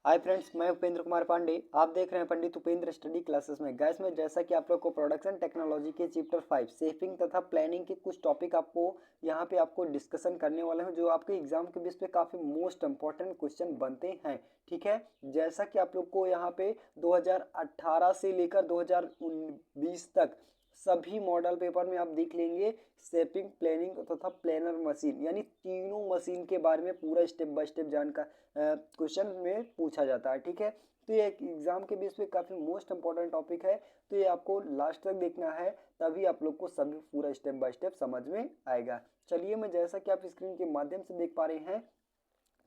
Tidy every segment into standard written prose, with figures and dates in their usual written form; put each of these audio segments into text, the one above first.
Hi friends, मैं उपेंद्र कुमार पांडे। आप देख रहे हैं पंडित उपेंद्र स्टडी क्लासेस में। गैस में जैसा कि आप लोग को प्रोडक्शन टेक्नोलॉजी के चैप्टर 5 शेपिंग तथा प्लानिंग के कुछ टॉपिक आपको यहाँ पे आपको डिस्कशन करने वाले हैं, जो आपके एग्जाम के बेस पे काफ़ी मोस्ट इंपॉर्टेंट क्वेश्चन बनते हैं। ठीक है, जैसा कि आप लोग को यहाँ पे 2018 से लेकर 2020 तक सभी मॉडल पेपर में आप देख लेंगे शेपिंग, प्लानिंग तथा प्लानर मशीन, यानी तीनों मशीन के बारे में पूरा स्टेप बाय स्टेप जानकर क्वेश्चन में पूछा जाता है। ठीक है, तो ये एग्जाम के बेस पे काफ़ी मोस्ट इंपॉर्टेंट टॉपिक है, तो ये आपको लास्ट तक देखना है, तभी आप लोग को सभी पूरा स्टेप बाय स्टेप समझ में आएगा। चलिए, मैं जैसा कि आप स्क्रीन के माध्यम से देख पा रहे हैं,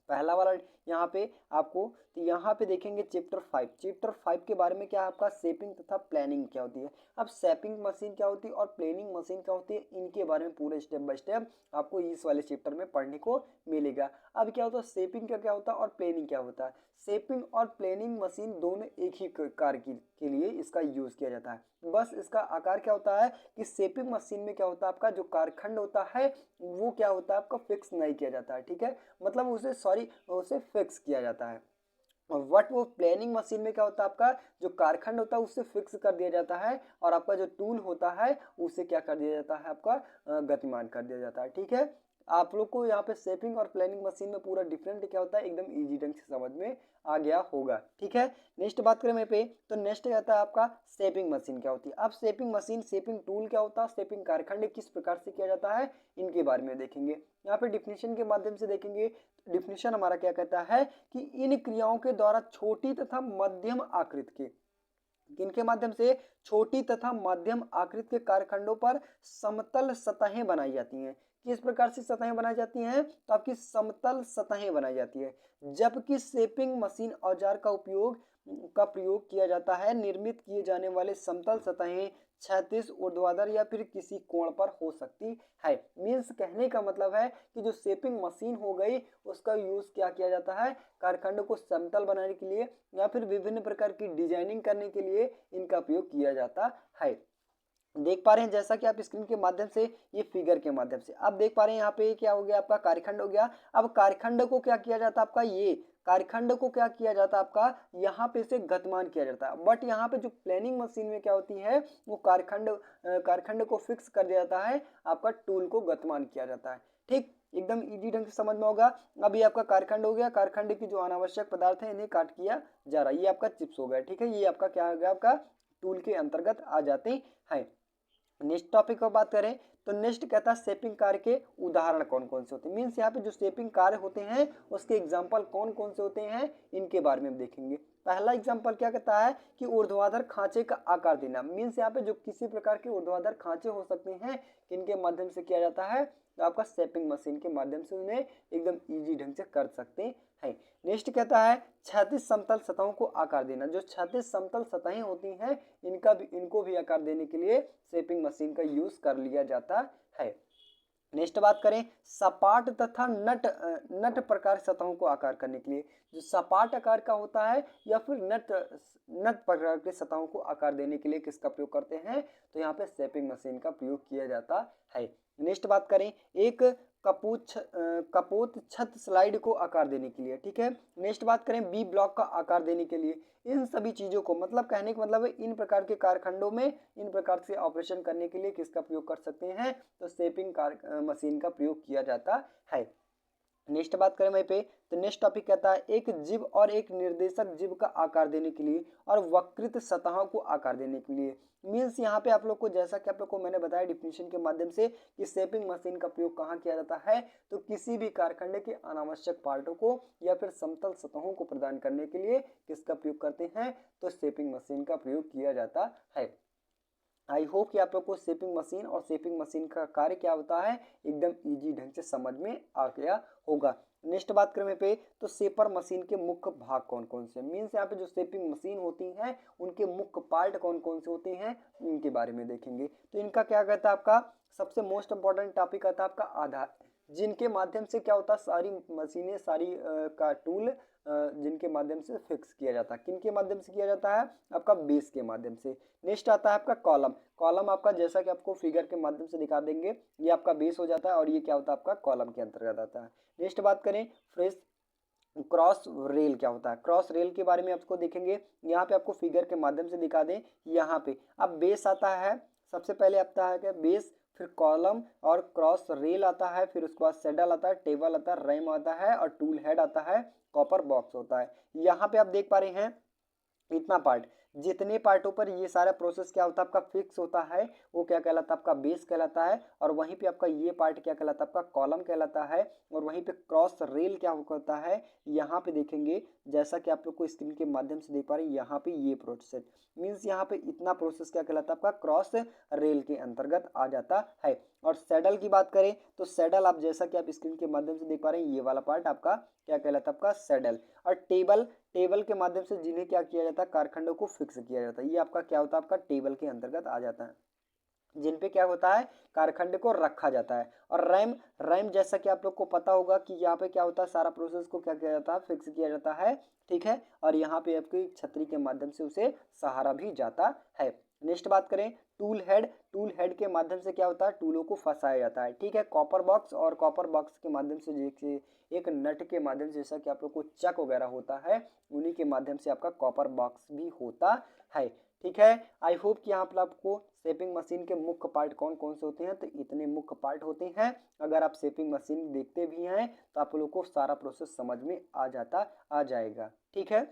पहला वाला यहाँ पे आपको, तो यहाँ पे देखेंगे चैप्टर 5 के बारे में क्या है आपका, शेपिंग तथा प्लानिंग क्या होती है। अब शेपिंग मशीन क्या होती है और प्लानिंग मशीन क्या होती है, इनके बारे में पूरे स्टेप बाय स्टेप आपको इस वाले चैप्टर में पढ़ने को मिलेगा। अब क्या होता है, शेपिंग का क्या होता है और प्लानिंग क्या होता है। शेपिंग और प्लानिंग मशीन दोनों एक ही कार्य के लिए इसका यूज किया जाता है। बस इसका आकार क्या होता है कि शेपिंग मशीन में क्या होता है, आपका जो कारखंड होता है वो क्या होता है आपका फिक्स नहीं किया जाता है। ठीक है, मतलब उसे फिक्स किया जाता है। और वट वो प्लानिंग मशीन में क्या होता है, आपका जो कारखंड होता है उससे फिक्स कर दिया जाता है, और आपका जो टूल होता है उसे क्या कर दिया जाता है, आपका गतिमान कर दिया जाता है। ठीक है, आप लोग को यहाँ पे शेपिंग और प्लानिंग मशीन में पूरा डिफरेंट क्या होता है, एकदम इजी ढंग से समझ में आ गया होगा। ठीक है, नेक्स्ट बात करें मैं पे, तो नेक्स्ट आता है आपका शेपिंग मशीन क्या होती है। अब शेपिंग मशीन, शेपिंग टूल क्या होता है, शेपिंग कारखंड किस प्रकार से किया जाता है, इनके बारे में देखेंगे। यहाँ पे डिफिनेशन के माध्यम से देखेंगे। डिफिनेशन हमारा क्या कहता है कि इन क्रियाओं के द्वारा छोटी तथा मध्यम आकृति के, किनके माध्यम से, छोटी तथा मध्यम आकृति के कारखंडों पर समतल सतहें बनाई जाती हैं। किस प्रकार से सतहें बनाई जाती हैं, तो आपकी समतल सतहें बनाई जाती है। जबकि शेपिंग मशीन औजार का प्रयोग किया जाता है, निर्मित किए जाने वाले समतल सतहें क्षैतिज, ऊर्ध्वाधर या फिर किसी कोण पर हो सकती है। मीन्स कहने का मतलब है कि जो शेपिंग मशीन हो गई उसका यूज क्या किया जाता है, कारखंड को समतल बनाने के लिए या फिर विभिन्न प्रकार की डिजाइनिंग करने के लिए इनका उपयोग किया जाता है। देख पा रहे हैं जैसा कि आप स्क्रीन के माध्यम से, ये फिगर के माध्यम से आप देख पा रहे हैं, यहाँ पे क्या हो गया, आपका कारखंड हो गया। अब कारखंड को क्या किया जाता है, आपका ये कारखंड को क्या किया जाता है, आपका यहाँ पे से गतिमान किया जाता है। बट यहाँ पे जो प्लानिंग मशीन में क्या होती है, वो कारखंड को फिक्स कर दिया जाता है, आपका टूल को गतिमान किया जाता है। ठीक, एकदम इजी ढंग से समझ में होगा। अब ये आपका कारखंड हो गया, कारखंड की जो अनावश्यक पदार्थ है इन्हें काट किया जा रहा है, ये आपका चिप्स हो गया। ठीक है, ये आपका क्या हो गया, आपका टूल के अंतर्गत आ जाते हैं। नेक्स्ट टॉपिक पर बात करें, तो नेक्स्ट कहता है शेपिंग कार्य के उदाहरण कौन कौन से होते हैं। मीन्स यहाँ पे जो शेपिंग कार्य होते हैं उसके एग्जाम्पल कौन कौन से होते हैं, इनके बारे में देखेंगे। पहला एग्जाम्पल क्या कहता है कि ऊर्ध्वाधर खांचे का आकार देना। मीन्स यहाँ पे जो किसी प्रकार के ऊर्ध्वाधर खांचे हो सकते हैं, किनके माध्यम से किया जाता है, तो आपका शेपिंग मशीन के माध्यम से उन्हें एकदम इजी ढंग से कर सकते हैं। नेक्स्ट कहता है क्षैतिज समतल सतहों को आकार देना। जो क्षैतिज समतल सतहें होती हैं इनको भी आकार देने के लिए शेपिंग मशीन का यूज कर लिया जाता है। नेक्स्ट बात करें सपाट तथा नट प्रकार सतहों को आकार करने के लिए। जो सपाट आकार का होता है या फिर नट प्रकार के सतहों को आकार देने के लिए किसका प्रयोग करते हैं, तो यहाँ पे शेपिंग मशीन का प्रयोग किया जाता है। नेक्स्ट बात करें एक कपोत छत स्लाइड को आकार देने के लिए। ठीक है, नेक्स्ट बात करें बी ब्लॉक का आकार देने के लिए। इन सभी चीजों को, मतलब कहने का मतलब है इन प्रकार के कारखंडों में इन प्रकार से ऑपरेशन करने के लिए किसका प्रयोग कर सकते हैं, तो शेपिंग मशीन का प्रयोग किया जाता है। नेक्स्ट बात करें वहीं पे, तो नेक्स्ट टॉपिक कहता है एक जीव और एक निर्देशक जीव का आकार देने के लिए और वक्रित सतहों को आकार देने के लिए। मीन्स यहाँ पे आप लोग को, जैसा कि आप लोग को मैंने बताया डिफिनेशन के माध्यम से, कि शेपिंग मशीन का प्रयोग कहाँ किया जाता है, तो किसी भी कारखंड के अनावश्यक पार्टों को या फिर समतल सतहों को प्रदान करने के लिए किसका प्रयोग करते हैं, तो शेपिंग मशीन का प्रयोग किया जाता है। आई होप कि आप लोग को शेपिंग मशीन और शेपिंग मशीन का कार्य क्या होता है एकदम इजी ढंग से समझ में आ गया होगा। नेक्स्ट बात करें पे, तो शेपर मशीन के मुख्य भाग कौन कौन से। मीन्स यहाँ पे जो शेपिंग मशीन होती है उनके मुख्य पार्ट कौन कौन से होते हैं, इनके बारे में देखेंगे। तो इनका क्या कहता है, आपका सबसे मोस्ट इंपॉर्टेंट टॉपिक आता है आपका आधार, जिनके माध्यम से क्या होता है सारी मशीनें, सारी का टूल जिनके माध्यम से फिक्स किया जाता है। किनके माध्यम से किया जाता है, आपका बेस के माध्यम से। नेक्स्ट आता है आपका कॉलम आपका जैसा कि आपको फिगर के माध्यम से दिखा देंगे, ये आपका बेस हो जाता है और ये क्या होता है आपका कॉलम के अंतर्गत आता है। नेक्स्ट बात करें क्रॉस रेल क्या होता है। क्रॉस रेल के बारे में आपको देखेंगे, यहाँ पे आपको फिगर के माध्यम से दिखा दें। यहाँ पे अब बेस आता है, सबसे पहले आता है क्या बेस, फिर कॉलम और क्रॉस रेल आता है, फिर उसके बाद सैडल आता है, टेबल आता है, रैम आता है और टूल हेड आता है, कॉपर बॉक्स होता है। यहाँ पे आप देख पा रहे हैं इतना पार्ट, जितने पार्टों पर ये सारा प्रोसेस क्या होता है आपका फिक्स होता है, वो क्या कहलाता है आपका बेस कहलाता है। और वहीं पे आपका ये पार्ट क्या कहलाता है आपका कॉलम कहलाता है। और वहीं पे क्रॉस रेल क्या होता है, यहाँ पे देखेंगे जैसा कि आप लोग को स्क्रीन के माध्यम से देख पा रहे हैं, यहाँ पे ये प्रोसेस मीन्स यहाँ पे इतना प्रोसेस क्या कहलाता है आपका क्रॉस रेल के अंतर्गत आ जाता है। और सैडल की बात करें तो सैडल आप जैसा कि आप स्क्रीन के माध्यम से देख पा रहे हैं, ये वाला पार्ट आपका क्या कहलाता है आपका सैडल। और टेबल, टेबल के माध्यम से जिन्हें क्या किया जाता है कारखंडों को फिक्स किया जाता है, ये आपका क्या होता है आपका टेबल के अंतर्गत आ जाता है, जिन पे क्या होता है कारखंड को रखा जाता है। और रैम, रैम जैसा कि आप लोग को पता होगा कि यहाँ पे क्या होता है सारा प्रोसेस को क्या किया जाता है फिक्स किया जाता है, ठीक है। और यहाँ पे आपकी छतरी के माध्यम से उसे सहारा भी जाता है। नेक्स्ट बात करें टूल हेड, टूल हेड के माध्यम से क्या होता है टूलों को फंसाया जाता है, ठीक है। कॉपर बॉक्स, और कॉपर बॉक्स के माध्यम से जैसे एक नट के माध्यम से जैसा कि आप लोग को चक वगैरह होता है, उन्हीं के माध्यम से आपका कॉपर बॉक्स भी होता है, ठीक है। आई होप कि यहाँ पर आपको शेपिंग मशीन के मुख्य पार्ट कौन कौन से होते हैं, तो इतने मुख्य पार्ट होते हैं। अगर आप शेपिंग मशीन देखते भी हैं तो आप लोग को सारा प्रोसेस समझ में आ जाएगा, ठीक है।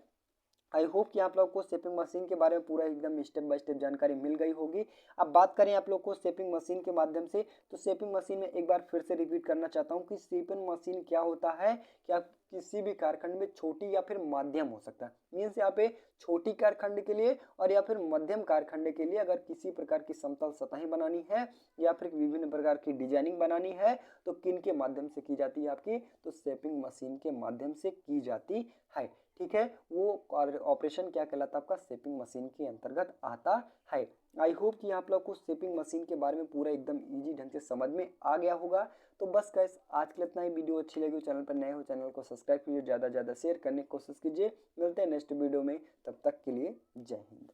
आई होप कि आप लोग को शेपिंग मशीन के बारे में पूरा एकदम स्टेप बाय स्टेप जानकारी मिल गई होगी। अब बात करें आप लोग को शेपिंग मशीन के माध्यम से, तो शेपिंग मशीन में एक बार फिर से रिपीट करना चाहता हूँ कि शेपिंग मशीन क्या होता है, क्या किसी भी कारखंड में छोटी या फिर माध्यम हो सकता है। मीन्स यहाँ पे छोटी कारखंड के लिए और या फिर मध्यम कारखंड के लिए अगर किसी प्रकार की समतल सतहें बनानी है या फिर विभिन्न प्रकार की डिजाइनिंग बनानी है तो किन के माध्यम से की जाती है आपकी, तो शेपिंग मशीन के माध्यम से की जाती है, ठीक है। वो ऑपरेशन क्या कहलाता है आपका शेपिंग मशीन के अंतर्गत आता है। आई होप कि आप लोग को शेपिंग मशीन के बारे में पूरा एकदम इजी ढंग से समझ में आ गया होगा। तो बस गाइस आज के लिए इतना ही। वीडियो अच्छी लगी हो चैनल पर नए हो चैनल को सब्सक्राइब कीजिए, ज़्यादा से ज़्यादा शेयर करने की कोशिश कीजिए। मिलते हैं नेक्स्ट वीडियो में, तब तक के लिए जय हिंद।